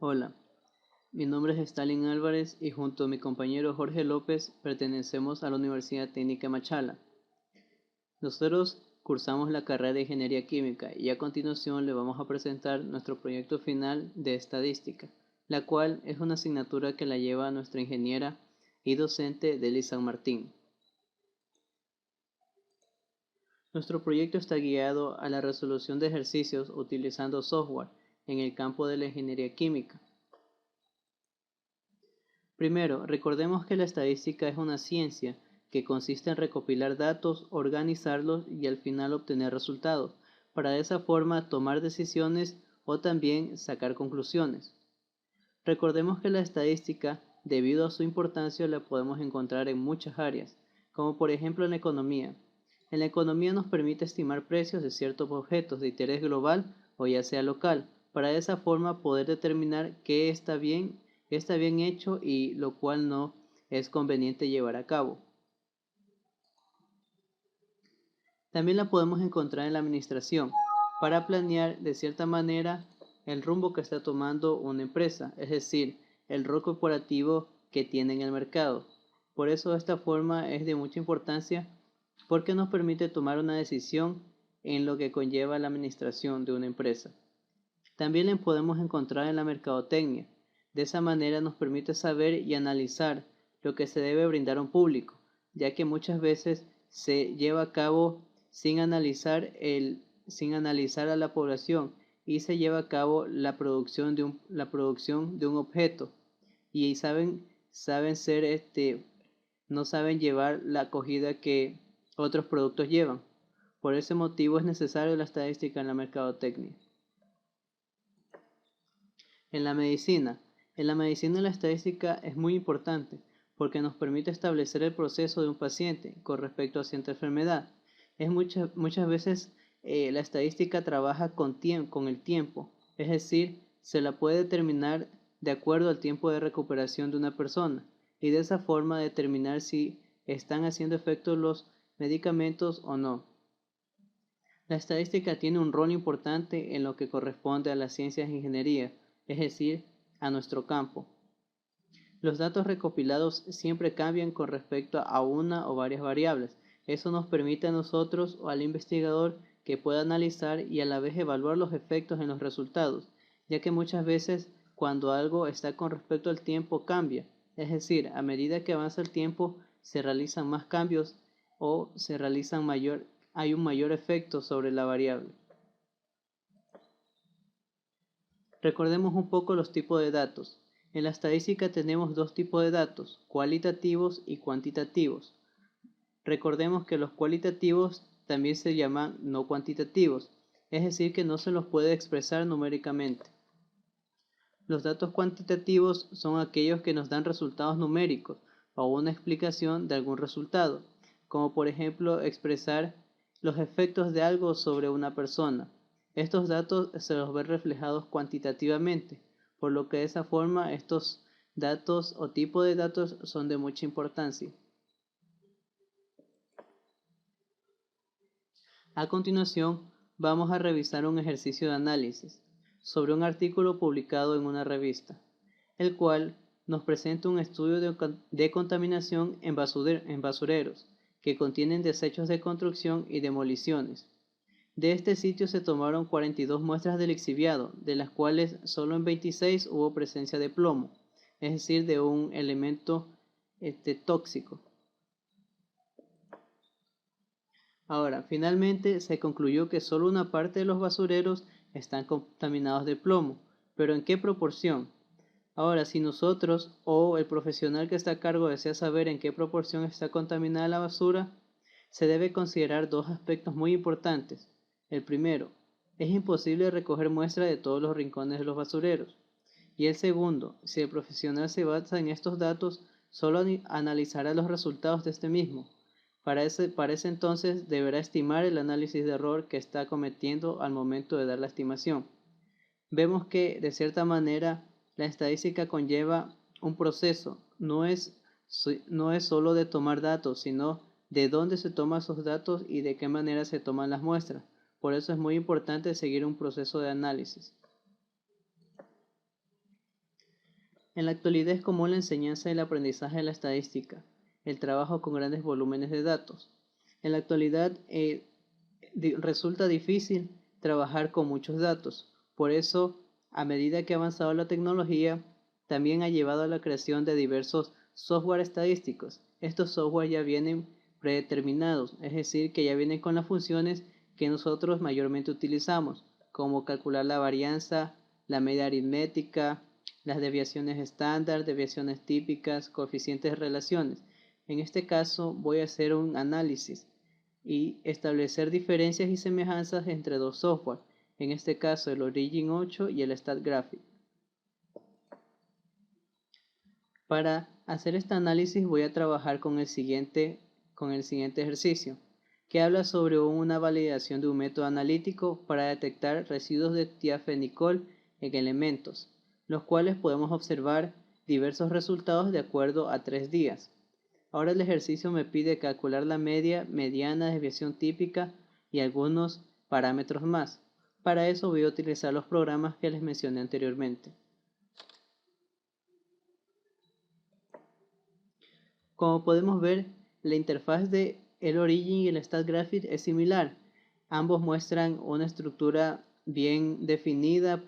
Hola, mi nombre es Stalin Álvarez y junto a mi compañero Jorge López pertenecemos a la Universidad Técnica de Machala. Nosotros cursamos la carrera de Ingeniería Química y a continuación le vamos a presentar nuestro proyecto final de Estadística, la cual es una asignatura que la lleva nuestra ingeniera y docente Deli San Martín. Nuestro proyecto está guiado a la resolución de ejercicios utilizando software en el campo de la ingeniería química. Primero, recordemos que la estadística es una ciencia que consiste en recopilar datos, organizarlos y al final obtener resultados, para de esa forma tomar decisiones o también sacar conclusiones. Recordemos que la estadística, debido a su importancia, la podemos encontrar en muchas áreas, como por ejemplo en la economía. En la economía nos permite estimar precios de ciertos objetos de interés global o ya sea local, para de esa forma poder determinar qué está bien hecho y lo cual no es conveniente llevar a cabo. También la podemos encontrar en la administración, para planear de cierta manera el rumbo que está tomando una empresa, es decir, el rol corporativo que tiene en el mercado. Por eso esta forma es de mucha importancia porque nos permite tomar una decisión en lo que conlleva la administración de una empresa. También la podemos encontrar en la mercadotecnia. De esa manera nos permite saber y analizar lo que se debe brindar a un público, ya que muchas veces se lleva a cabo sin analizar a la población y se lleva a cabo la producción de un objeto y no saben llevar la acogida que otros productos llevan. Por ese motivo es necesario la estadística en la mercadotecnia. En la medicina. En la medicina la estadística es muy importante porque nos permite establecer el proceso de un paciente con respecto a cierta enfermedad. Muchas veces la estadística trabaja con el tiempo, es decir, se la puede determinar de acuerdo al tiempo de recuperación de una persona y de esa forma determinar si están haciendo efecto los medicamentos o no. La estadística tiene un rol importante en lo que corresponde a las ciencias de ingeniería, es decir, a nuestro campo. Los datos recopilados siempre cambian con respecto a una o varias variables. Eso nos permite a nosotros o al investigador que pueda analizar y a la vez evaluar los efectos en los resultados, ya que muchas veces cuando algo está con respecto al tiempo cambia, es decir, a medida que avanza el tiempo se realizan más cambios o hay un mayor efecto sobre la variable. Recordemos un poco los tipos de datos. En la estadística tenemos dos tipos de datos, cualitativos y cuantitativos. Recordemos que los cualitativos también se llaman no cuantitativos, es decir, que no se los puede expresar numéricamente. Los datos cuantitativos son aquellos que nos dan resultados numéricos o una explicación de algún resultado, como por ejemplo expresar los efectos de algo sobre una persona. Estos datos se los ven reflejados cuantitativamente, por lo que de esa forma estos datos o tipo de datos son de mucha importancia. A continuación, vamos a revisar un ejercicio de análisis sobre un artículo publicado en una revista, el cual nos presenta un estudio de contaminación en basureros que contienen desechos de construcción y demoliciones. De este sitio se tomaron 42 muestras de lixiviado, de las cuales solo en 26 hubo presencia de plomo, es decir, de un elemento tóxico. Ahora, finalmente se concluyó que solo una parte de los basureros están contaminados de plomo, pero ¿en qué proporción? Ahora, si nosotros o el profesional que está a cargo desea saber en qué proporción está contaminada la basura, se debe considerar dos aspectos muy importantes. El primero, es imposible recoger muestra de todos los rincones de los basureros. Y el segundo, si el profesional se basa en estos datos, solo analizará los resultados de este mismo. Para ese entonces deberá estimar el análisis de error que está cometiendo al momento de dar la estimación. Vemos que, de cierta manera, la estadística conlleva un proceso, no es solo de tomar datos, sino de dónde se toman esos datos y de qué manera se toman las muestras. Por eso es muy importante seguir un proceso de análisis. En la actualidad es común la enseñanza y el aprendizaje de la estadística, el trabajo con grandes volúmenes de datos. En la actualidad resulta difícil trabajar con muchos datos. Por eso, a medida que ha avanzado la tecnología, también ha llevado a la creación de diversos software estadísticos. Estos software ya vienen predeterminados, es decir, que ya vienen con las funciones que nosotros mayormente utilizamos, como calcular la varianza, la media aritmética, las desviaciones estándar, desviaciones típicas, coeficientes de relaciones. En este caso voy a hacer un análisis y establecer diferencias y semejanzas entre dos software, en este caso el Origin 8 y el StatGraphic. Para hacer este análisis voy a trabajar con el siguiente ejercicio, que habla sobre una validación de un método analítico para detectar residuos de tiafenicol en elementos, los cuales podemos observar diversos resultados de acuerdo a 3 días. Ahora el ejercicio me pide calcular la media, mediana, desviación típica y algunos parámetros más. Para eso voy a utilizar los programas que les mencioné anteriormente. Como podemos ver, la interfaz de el Origin y el StatGraphic es similar. Ambos muestran una estructura bien definida,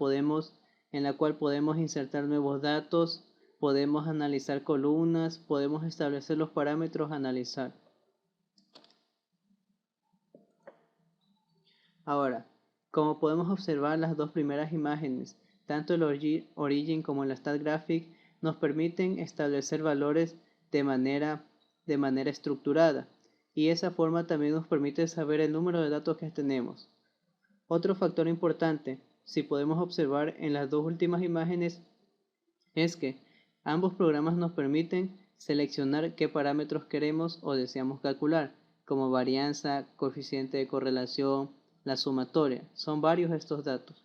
en la cual podemos insertar nuevos datos, podemos analizar columnas, podemos establecer los parámetros a analizar. Ahora, como podemos observar, las dos primeras imágenes, tanto el Origin como el StatGraphic, nos permiten establecer valores de manera estructurada, y esa forma también nos permite saber el número de datos que tenemos. Otro factor importante, si podemos observar en las dos últimas imágenes, es que ambos programas nos permiten seleccionar qué parámetros queremos o deseamos calcular, como varianza, coeficiente de correlación, la sumatoria. Son varios estos datos.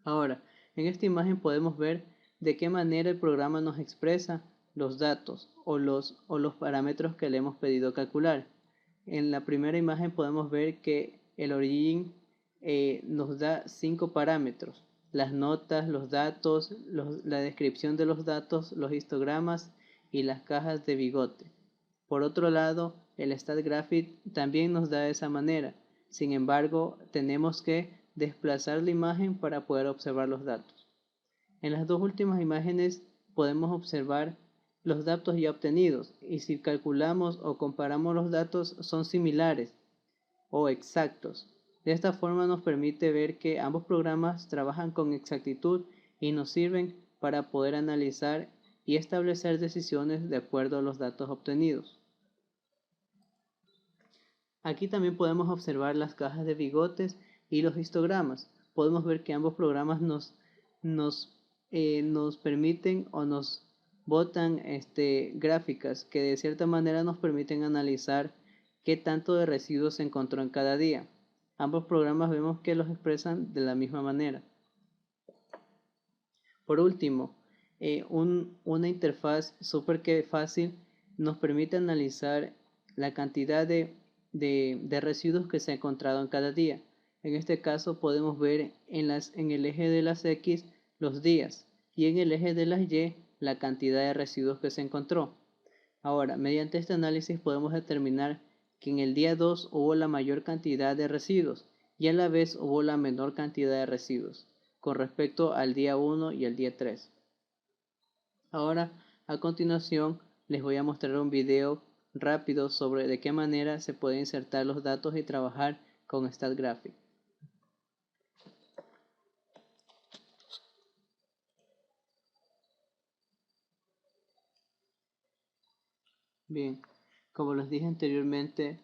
Ahora, en esta imagen podemos ver de qué manera el programa nos expresa los datos o los parámetros que le hemos pedido calcular. En la primera imagen podemos ver que el Origin nos da 5 parámetros: las notas, los datos, la descripción de los datos, los histogramas y las cajas de bigote. Por otro lado, el StatGraphic también nos da de esa manera. Sin embargo, tenemos que desplazar la imagen para poder observar los datos. En las dos últimas imágenes podemos observar los datos ya obtenidos, y si calculamos o comparamos los datos son similares o exactos. De esta forma nos permite ver que ambos programas trabajan con exactitud y nos sirven para poder analizar y establecer decisiones de acuerdo a los datos obtenidos. Aquí también podemos observar las cajas de bigotes y los histogramas. Podemos ver que ambos programas nos permiten o nos botan gráficas que de cierta manera nos permiten analizar qué tanto de residuos se encontró en cada día. Ambos programas vemos que los expresan de la misma manera. Por último, una interfaz súper fácil nos permite analizar la cantidad de residuos que se ha encontrado en cada día. En este caso podemos ver en el eje de las X los días y en el eje de las Y la cantidad de residuos que se encontró. Ahora, mediante este análisis podemos determinar que en el día 2 hubo la mayor cantidad de residuos y a la vez hubo la menor cantidad de residuos con respecto al día 1 y el día 3. Ahora, a continuación, les voy a mostrar un video rápido sobre de qué manera se pueden insertar los datos y trabajar con StatGraphic. Bien, como les dije anteriormente,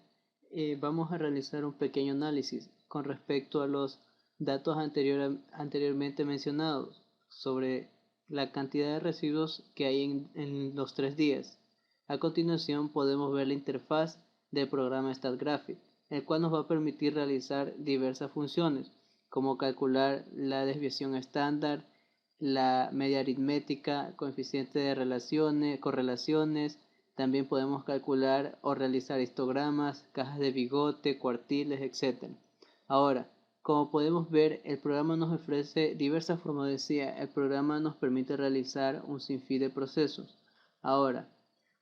vamos a realizar un pequeño análisis con respecto a los datos anteriormente mencionados sobre la cantidad de residuos que hay en los 3 días. A continuación podemos ver la interfaz del programa StatGraphic, el cual nos va a permitir realizar diversas funciones, como calcular la desviación estándar, la media aritmética, coeficiente de correlaciones. También podemos calcular o realizar histogramas, cajas de bigote, cuartiles, etc. Ahora, Como podemos ver, el programa nos ofrece diversas formas. Decía, el programa nos permite realizar un sinfín de procesos. Ahora,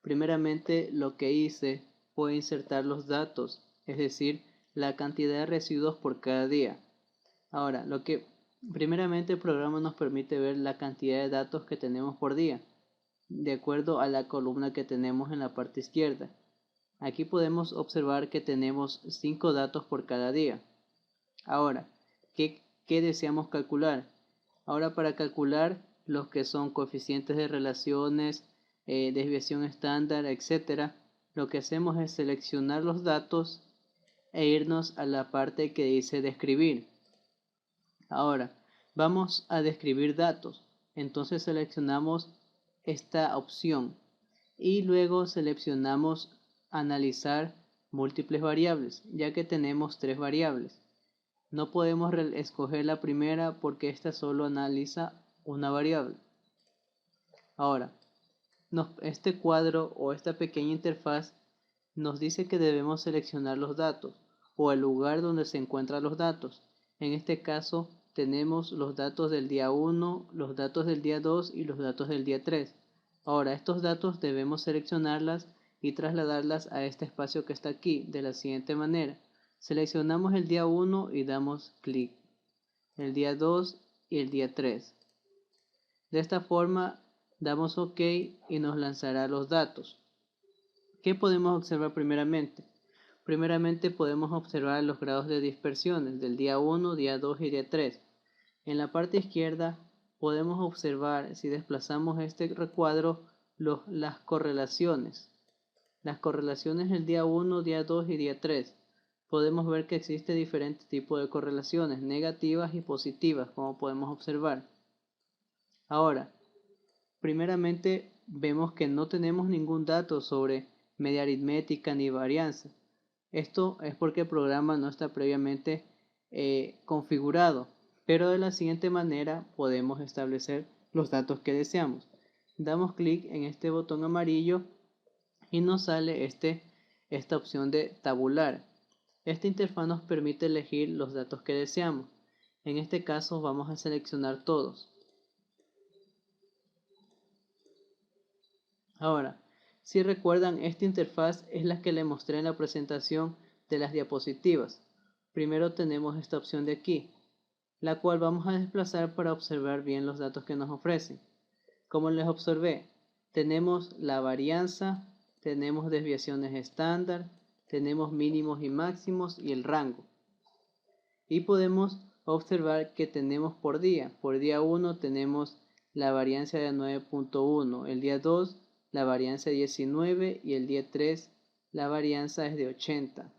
primeramente lo que hice fue insertar los datos, es decir, la cantidad de residuos por cada día. Ahora, primeramente el programa nos permite ver la cantidad de datos que tenemos por día, de acuerdo a la columna que tenemos en la parte izquierda. Aquí podemos observar que tenemos 5 datos por cada día. Ahora, ¿qué deseamos calcular? Ahora, para calcular los que son coeficientes de relaciones, desviación estándar, etc., lo que hacemos es seleccionar los datos e irnos a la parte que dice describir. Ahora, vamos a describir datos. Entonces seleccionamos esta opción y luego seleccionamos analizar múltiples variables, ya que tenemos 3 variables. No podemos escoger la primera porque esta solo analiza una variable. Ahora, este cuadro o esta pequeña interfaz nos dice que debemos seleccionar los datos o el lugar donde se encuentran los datos. En este caso tenemos los datos del día 1, los datos del día 2 y los datos del día 3. Ahora, estos datos debemos seleccionarlas y trasladarlas a este espacio que está aquí de la siguiente manera. Seleccionamos el día 1 y damos clic, el día 2 y el día 3. De esta forma damos OK y nos lanzará los datos. ¿Qué podemos observar primeramente? Primeramente podemos observar los grados de dispersiones del día 1, día 2 y día 3. En la parte izquierda podemos observar, si desplazamos este recuadro, las correlaciones. Las correlaciones del día 1, día 2 y día 3. Podemos ver que existe diferentes tipos de correlaciones, negativas y positivas, como podemos observar. Ahora, primeramente vemos que no tenemos ningún dato sobre media aritmética ni varianza. Esto es porque el programa no está previamente configurado, pero de la siguiente manera podemos establecer los datos que deseamos. Damos clic en este botón amarillo y nos sale esta opción de tabular. Esta interfaz nos permite elegir los datos que deseamos. En este caso vamos a seleccionar todos. Ahora, si recuerdan, esta interfaz es la que le mostré en la presentación de las diapositivas. Primero tenemos esta opción de aquí, la cual vamos a desplazar para observar bien los datos que nos ofrecen. Como les observé, tenemos la varianza, tenemos desviaciones estándar, tenemos mínimos y máximos y el rango. Y podemos observar que tenemos por día. Por día 1 tenemos la variancia de 9.1, el día 2 la varianza de 19 y el día 3 la varianza es de 80.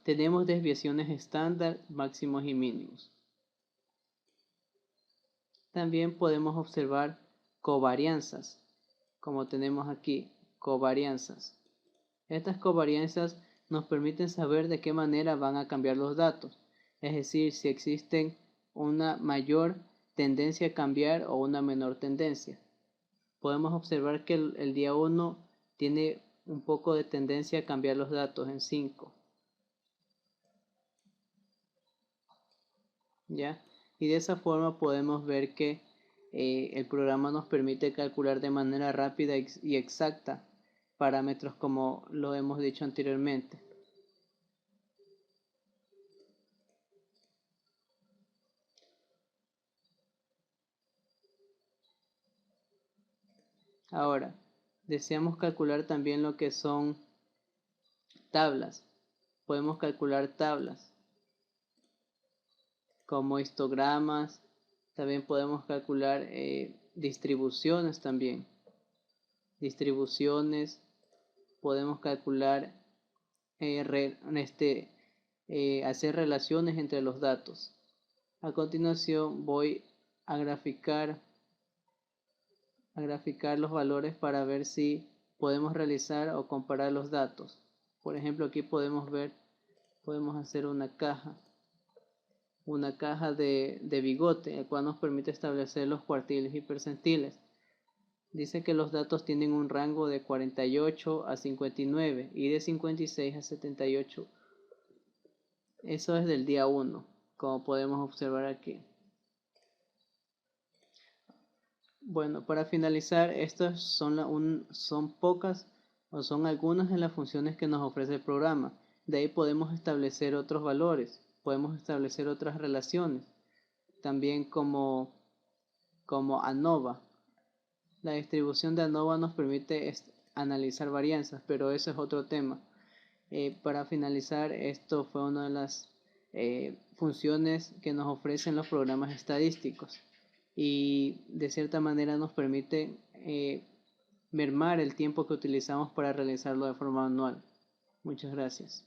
Tenemos desviaciones estándar, máximos y mínimos. También podemos observar covarianzas, como tenemos aquí, covarianzas. Estas covarianzas nos permiten saber de qué manera van a cambiar los datos, es decir, si existen una mayor tendencia a cambiar o una menor tendencia. Podemos observar que el día 1 tiene un poco de tendencia a cambiar los datos en 5. ¿Ya? Y de esa forma podemos ver que el programa nos permite calcular de manera rápida y exacta parámetros como lo hemos dicho anteriormente. Ahora, deseamos calcular también lo que son tablas. Podemos calcular tablas como histogramas. También podemos calcular distribuciones también. Distribuciones. Podemos calcular, hacer relaciones entre los datos. A continuación voy a graficar los valores para ver si podemos realizar o comparar los datos. Por ejemplo, aquí podemos hacer una caja de bigote, el cual nos permite establecer los cuartiles y percentiles. Dice que los datos tienen un rango de 48 a 59 y de 56 a 78. Eso es del día 1. como podemos observar aquí. Bueno, para finalizar, estas son pocas o son algunas de las funciones que nos ofrece el programa. De ahí podemos establecer otros valores, podemos establecer otras relaciones, también como ANOVA. La distribución de ANOVA nos permite analizar varianzas, pero eso es otro tema. Para finalizar, esto fue una de las funciones que nos ofrecen los programas estadísticos y de cierta manera nos permite mermar el tiempo que utilizamos para realizarlo de forma manual. Muchas gracias.